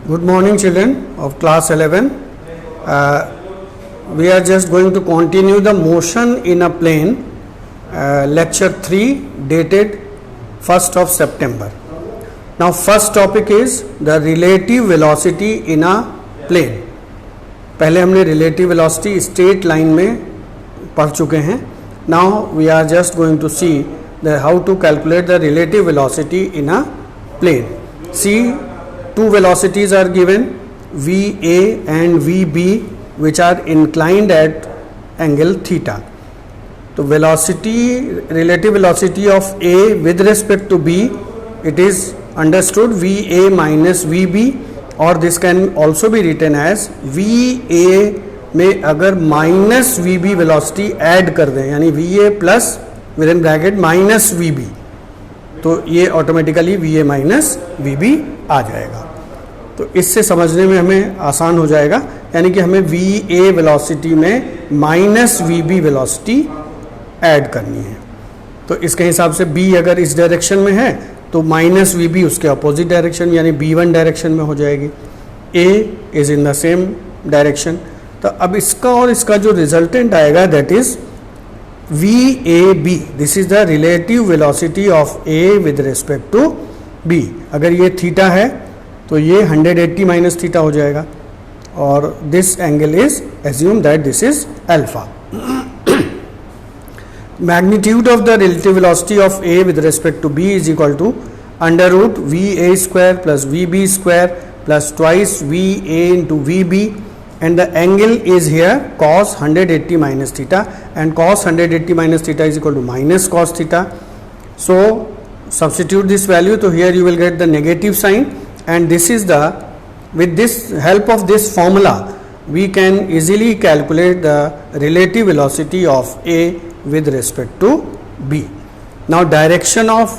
Good morning, children of class 11. We are just going to continue the motion in a plane, lecture 3, dated 1st of September. Now, first topic is the relative velocity in a plane. पहले हमने relative velocity straight line में पढ़ चुके हैं. Now we are just going to see how to calculate the relative velocity in a plane. See, two velocities are given, VA and VB, which are inclined at angle theta. So relative velocity of A with respect to B, it is understood VA minus VB, or this can also be written as VA में अगर minus VB velocity add कर दें, यानी VA plus with in bracket minus VB, तो ये automatically VA minus VB आ जाएगा. तो इससे समझने में हमें आसान हो जाएगा, यानी कि हमें VA वेलोसिटी में माइनस VB वेलोसिटी ऐड करनी है. तो इसके हिसाब से B अगर इस डायरेक्शन में है तो माइनस VB उसके अपोजिट डायरेक्शन यानी B1 डायरेक्शन में हो जाएगी. A is in the same direction. तो अब इसका और इसका जो रिजल्टेंट आएगा that is VAB. This is the relative velocity of A with respect to B. अगर ये थीटा है तो ये 180 माइनस थीटा हो जाएगा, और this angle is assume that this is alpha. Magnitude of the relative velocity of A with respect to B is equal to under root VA square plus VB square plus twice VA into VB, and the angle is here cos 180 minus theta, and cos 180 minus theta is equal to minus cos theta. So substitute this value, so here you will get the negative sign, and this is the, with this help of this formula we can easily calculate the relative velocity of A with respect to B. Now direction of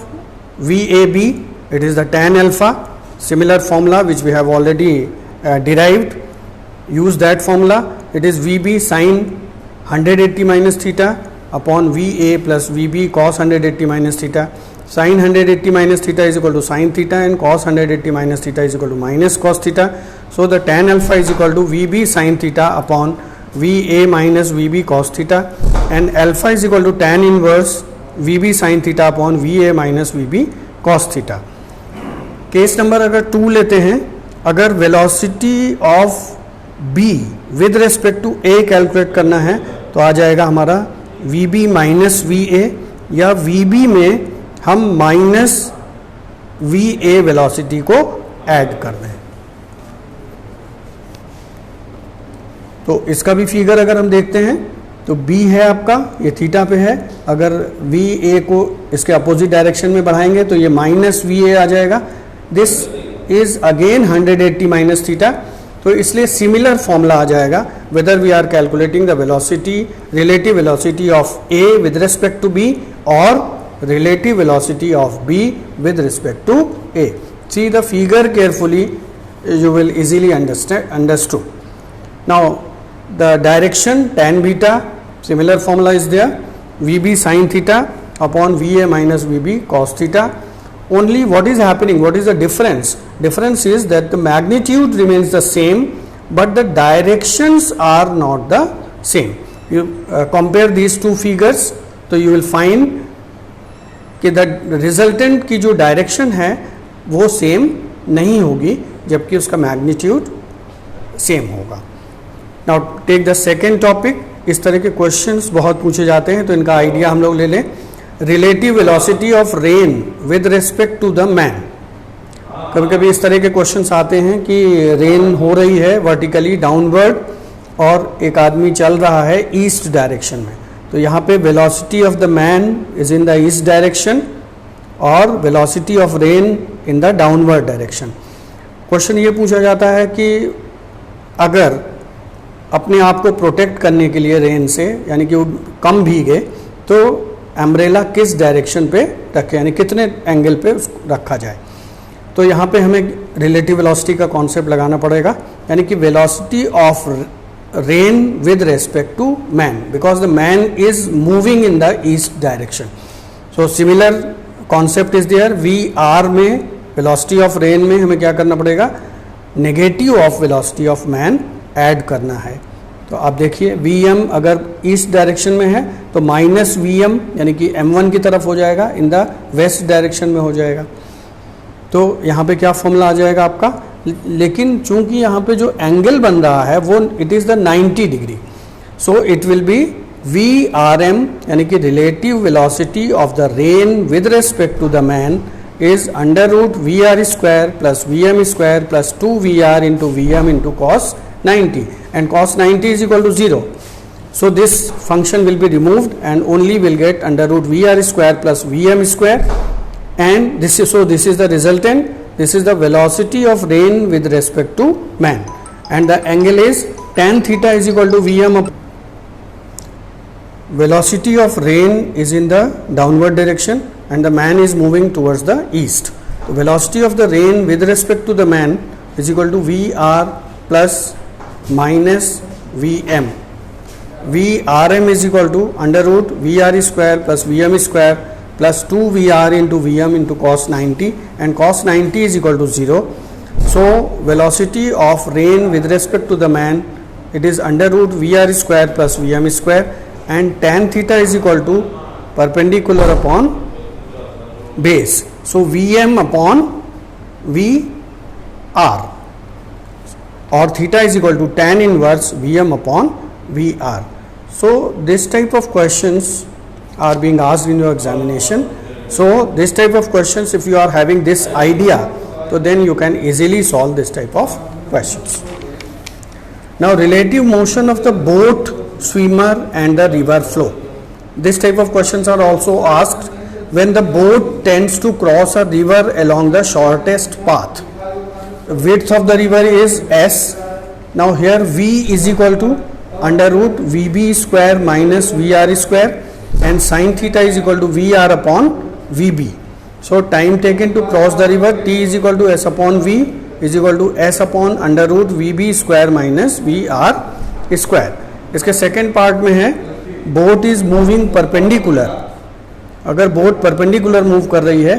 VAB, it is the tan alpha, similar formula which we have already derived. Use that formula. It is VB sin 180 minus theta upon VA plus VB cos 180 minus theta. Sin 180 minus theta is equal to sin theta, and cos 180 minus theta is equal to minus cos theta. So the tan alpha is equal to VB sin theta upon VA minus VB cos theta, and alpha is equal to tan inverse VB sin theta upon VA minus VB cos theta. Case number अगर 2 लेते हैं, अगर velocity of B with respect to A calculate करना है तो आ जाएगा हमारा VB माइनस VA, या VB में हम माइनस VA वेलोसिटी को ऐड कर दें. तो इसका भी फिगर अगर हम देखते हैं तो B है आपका, ये थीटा पे है, अगर VA को इसके अपोजिट डायरेक्शन में बढ़ाएंगे तो ये माइनस VA आ जाएगा. This is again 180 minus theta. तो इसलिए सिमिलर फॉर्मूला आ जाएगा whether we are calculating the velocity, relative velocity of A with respect to B और relative velocity of B with respect to A. See the figure carefully, you will easily understood. Now the direction tan beta, similar formula is there, VB sin theta upon VA minus VB cos theta. Only what is happening, what is the difference? Difference is that the magnitude remains the same, but the directions are not the same. You compare these two figures, तो you will find कि the resultant की जो direction है वो same नहीं होगी, जबकि उसका magnitude same होगा. Now take the second topic. इस तरह के questions बहुत पूछे जाते हैं, तो इनका idea हम लोग ले लें. Relative velocity of rain with respect to the man. कभी कभी इस तरह के क्वेश्चंस आते हैं कि रेन हो रही है वर्टिकली डाउनवर्ड और एक आदमी चल रहा है ईस्ट डायरेक्शन में, तो यहाँ पे velocity of the man is in the east direction और velocity of rain in the downward direction. Question ये पूछा जाता है कि अगर अपने आप को प्रोटेक्ट करने के लिए रेन से, यानी कि वो कम भीगे, तो अम्ब्रेला किस डायरेक्शन पे रखें, यानी कितने एंगल पे उसको रखा जाए. तो यहाँ पे हमें रिलेटिव वेलोसिटी का कॉन्सेप्ट लगाना पड़ेगा, यानी कि velocity of rain with respect to man, because the man is moving in the east direction. So similar concept is there. VR में वेलोसिटी ऑफ रेन में हमें क्या करना पड़ेगा, negative of velocity of man add करना है। तो आप देखिए Vm अगर ईस्ट डायरेक्शन में है तो माइनस Vm यानी कि M1 की तरफ हो जाएगा, इन द वेस्ट डायरेक्शन में हो जाएगा। तो यहाँ पे क्या फॉर्मूला आ जाएगा आपका, लेकिन चूंकि यहाँ पे जो एंगल बन रहा है वो it is the 90 degree, so it will be VRM यानी कि relative velocity of the rain with respect to the man is under root VR square plus VM square plus 2VR into VM into cos 90, and cos 90 is equal to 0. So this function will be removed and only will get under root VR square plus VM square, and this is the resultant. This is the velocity of rain with respect to man, and the angle is tan theta is equal to VM. Velocity of rain is in the downward direction and the man is moving towards the east. The velocity of the rain with respect to the man is equal to VR plus minus Vm. Vrm is equal to under root VR square plus Vm square plus 2VR into Vm into cos 90, and cos 90 is equal to 0. So velocity of rain with respect to the man, it is under root VR square plus Vm square, and tan theta is equal to perpendicular upon base. So Vm upon Vr, or theta is equal to tan inverse Vm upon Vr. So this type of questions are being asked in your examination. So this type of questions, if you are having this idea, so then you can easily solve this type of questions. Now relative motion of the boat, swimmer and the river flow. This type of questions are also asked when the boat tends to cross a river along the shortest path. The width of the river is S. Now here V is equal to under root VB square minus VR square, and sin theta is equal to VR upon VB. So time taken to cross the river, T is equal to S upon V is equal to S upon under root VB square minus VR square. इसके second part में है boat is moving perpendicular. अगर boat perpendicular move कर रही है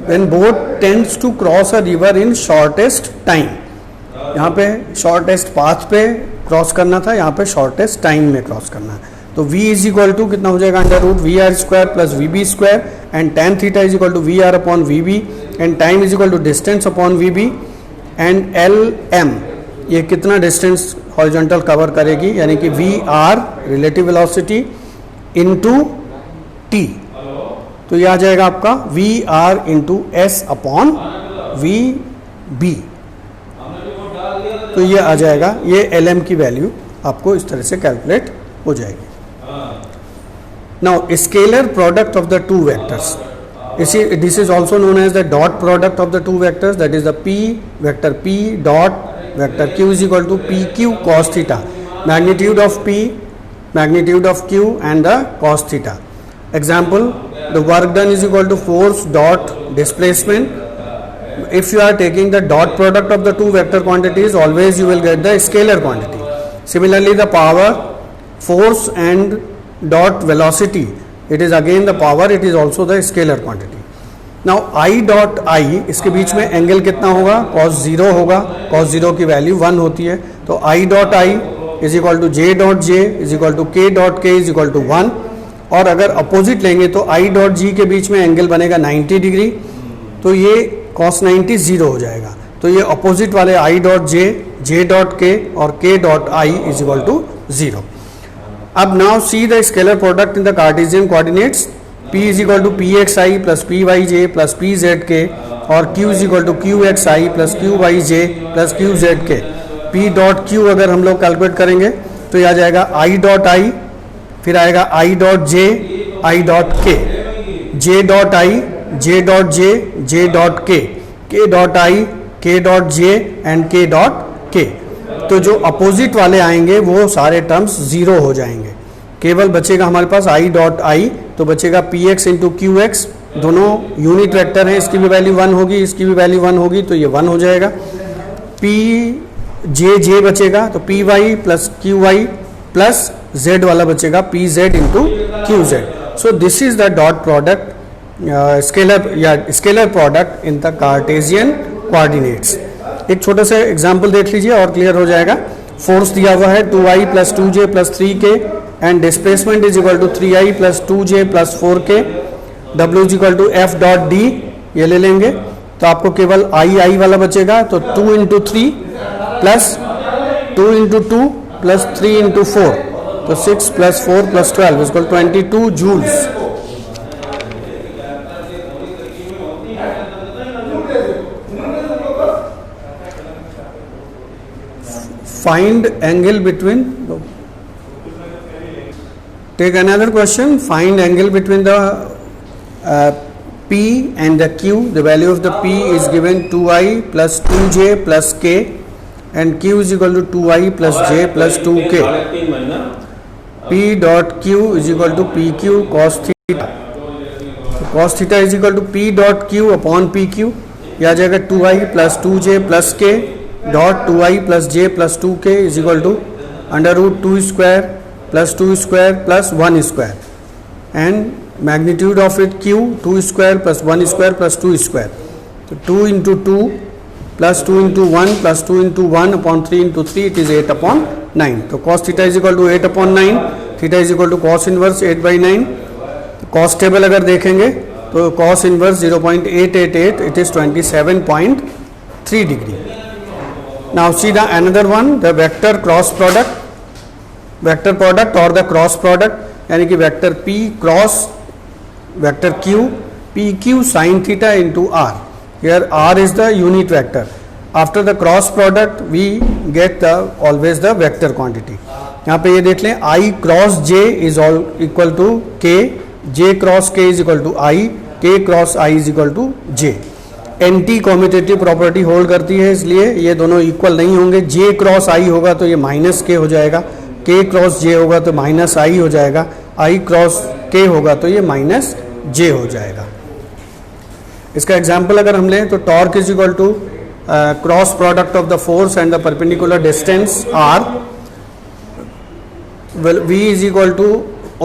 when boat tends to cross a river in shortest time. यहाँ पे shortest path पे क्रॉस करना था, यहाँ पे शॉर्टेस्ट टाइम में क्रॉस करना है. तो v इज इक्वल टू कितना हो जाएगा under root V R square plus V B square, and tan theta is equal to V R upon V B, and time is equal to distance upon V B, and L M ये कितना distance horizontal cover करेगी, यानी कि V R relative velocity into T. तो ये आ जाएगा आपका V R into S upon V B. तो ये आ जाएगा, ये एल एम की वैल्यू आपको इस तरह से कैलकुलेट हो जाएगी. Now scalar product of the two vectors, this is also known as the dot product of the two vectors, that is the p vector p dot vector q is equal to pq cos theta, magnitude of p, magnitude of q and the cos theta. Example, the work done is equal to force dot displacement. If you are taking the dot product of the two vector quantities, always you will get the scalar quantity. Similarly, the power, force and dot velocity, it is again the power, it is also the scalar quantity. Now I dot I, इसके बीच में angle कितना होगा, cos 0 होगा. cos 0 की value 1 होती है. तो I dot I is equal to J dot J is equal to K dot K is equal to 1. और अगर अपोजिट लेंगे तो I dot G के बीच में एंगल बनेगा 90 डिग्री, तो ये cos 90 0 हो जाएगा. तो ये अपोजिट वाले I dot J, J dot K और K dot I is equal to 0. अब now see the scalar product in the Cartesian coordinates. P is equal to pxi plus pyj plus pzk, और Q is equal to qxi plus qyj plus qzk. P dot Q अगर हम लोग calculate करेंगे तो ये आ जाएगा I dot I, फिर आएगा I dot J, I dot K, J dot I, J dot J, J dot K, K dot I, K dot J and K dot K. तो जो अपोजिट वाले आएंगे वो सारे टर्म्स जीरो हो जाएंगे. केवल बचेगा हमारे पास I डॉट I, तो बचेगा px इंटू क्यू एक्स. दोनों यूनिट वेक्टर हैं, इसकी भी वैल्यू 1 होगी, इसकी भी वैल्यू 1 होगी, तो ये 1 हो जाएगा. pj बचेगा तो py plus qy plus z वाला बचेगा pz into qz. So this is the dot product scalar product in the Cartesian coordinates. एक छोटा सा एग्जाम्पल देख लीजिए और क्लियर हो जाएगा। फोर्स दिया हुआ है 2i plus 2j plus 3k and displacement is equal to 3i plus 2j plus 4k, w is equal to F dot D, ये ले लेंगे तो आपको केवल आई वाला बचेगा। तो 2 into 3 plus 2 into 2 plus 3 into 4, तो 6 plus 4 plus 12 is equal 22 joules. Find angle between, take another question, find angle between the P and the Q. The value of the P is given 2i plus 2j plus k and Q is equal to 2i plus j plus 2k. P dot Q is equal to PQ cos theta. Cos theta is equal to P dot Q upon PQ. यह आ जाएगा 2i plus 2j plus k dot 2i plus J plus 2k is equal to under root 2 square plus 2 square plus 1 square and magnitude of it q 2 square plus 1 square plus 2 square, तो 2 into 2 plus 2 into 1 plus 2 into 1 upon 3 into 3 it is 8 upon 9। तो cos theta is equal to 8 upon 9, theta is equal to cos inverse 8/9। Cos table अगर देखेंगे तो cos inverse 0.888, it is 27.3 degree. Now see the another one, the vector cross product, vector product or the cross product, यानी कि vector P cross vector Q, PQ sin theta into R. Here R is the unit vector. After the cross product we get the always the vector quantity. यहाँ पे ये देख लें, I cross J is all equal to K, J cross K is equal to I, K cross I is equal to J. Anti commutative property hold करती है, इसलिए ये दोनों इक्वल नहीं होंगे। जे क्रॉस आई होगा तो ये माइनस के हो जाएगा, के क्रॉस जे होगा तो माइनस आई हो जाएगा, आई क्रॉस के होगा तो ये माइनस जे हो जाएगा। इसका एग्जाम्पल अगर हम लें तो torque is equal to cross product of the force and the perpendicular distance R, V is equal to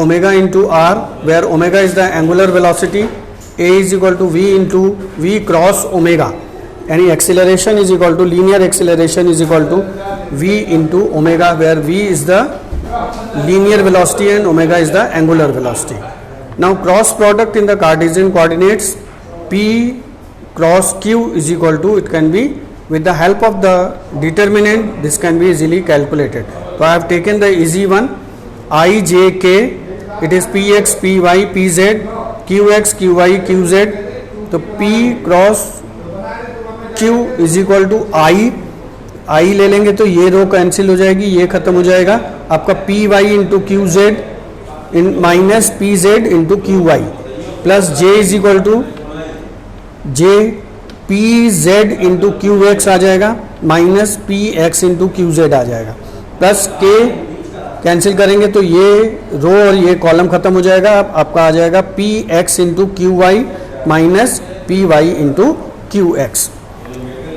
omega into R, where omega is the angular velocity, A is equal to V into V cross omega, यानी acceleration is equal to linear acceleration is equal to V into omega, where V is the linear velocity and omega is the angular velocity. Now cross product in the Cartesian coordinates, P cross Q is equal to, it can be with the help of the determinant, this can be easily calculated. So I have taken the easy one, I j k, it is Px Py Pz, QX QY QZ, तो P cross Q is equal to I ले लेंगे तो ये रो cancel हो जाएगी, ये खत्म हो जाएगा, आपका PY into QZ in minus PZ into QY plus J is equal to J PZ into QX आ जाएगा माइनस PX इंटू QZ आ जाएगा, प्लस K कैंसिल करेंगे तो ये रो और ये कॉलम खत्म हो जाएगा, आपका आ जाएगा P X into Q Y minus P Y into Q X.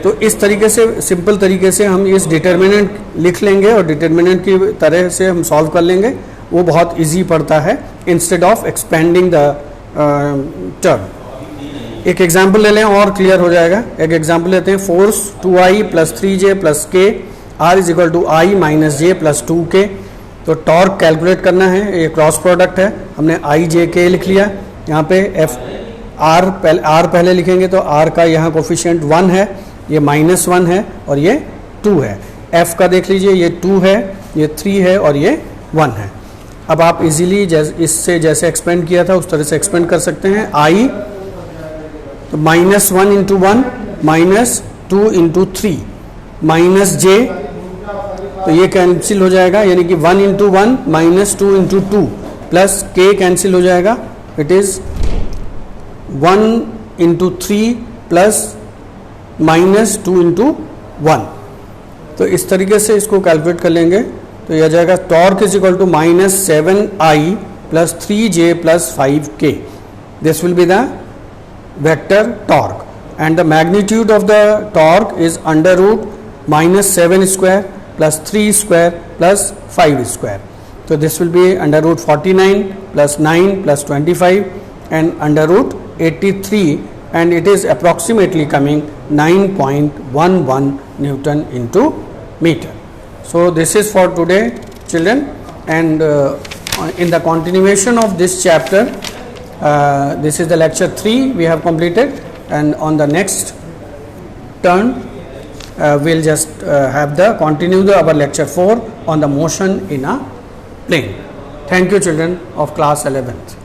तो इस तरीके से सिंपल तरीके से हम इस डिटर्मिनेंट लिख लेंगे और डिटर्मिनेंट की तरह से हम सॉल्व कर लेंगे, वो बहुत इजी पड़ता है instead of expanding the term. एक एग्जाम्पल ले लें और क्लियर हो जाएगा। एक एग्जाम्पल लेते हैं, force 2i plus 3j plus k r is equal to i minus j plus 2k। तो टॉर्क कैलकुलेट करना है, ये क्रॉस प्रोडक्ट है, हमने आई जे के लिख लिया, यहाँ पे एफ आर पहले लिखेंगे तो आर का यहाँ कोफिशिएंट 1 है, ये -1 है और ये 2 है। एफ का देख लीजिए, ये 2 है, ये 3 है और ये 1 है। अब आप इजीली इससे जैसे एक्सपेंड किया था उस तरह से एक्सपेंड कर सकते हैं। आई तो -1 इंटू 1 -2 इंटू 3 माइनस जे, तो ये कैंसिल हो जाएगा, यानी कि 1 इंटू 1 -2 इंटू 2 प्लस के कैंसिल हो जाएगा, it is 1 into 3 plus -2 into 1। तो इस तरीके से इसको कैलकुलेट कर लेंगे तो यह जाएगा torque is equal to -7i plus 3j plus 5k। This will be the vector torque and the magnitude of the torque is under root -7 square plus 3 square plus 5 square. तो this will be under root 49 plus 9 plus 25 and under root 83 and it is approximately coming 9.11 Newton into meter. So this is for today, children, and in the continuation of this chapter, this is the lecture 3 we have completed, and on the next turn we'll just continue our lecture 4 on the motion in a plane. Thank you, children of class 11th.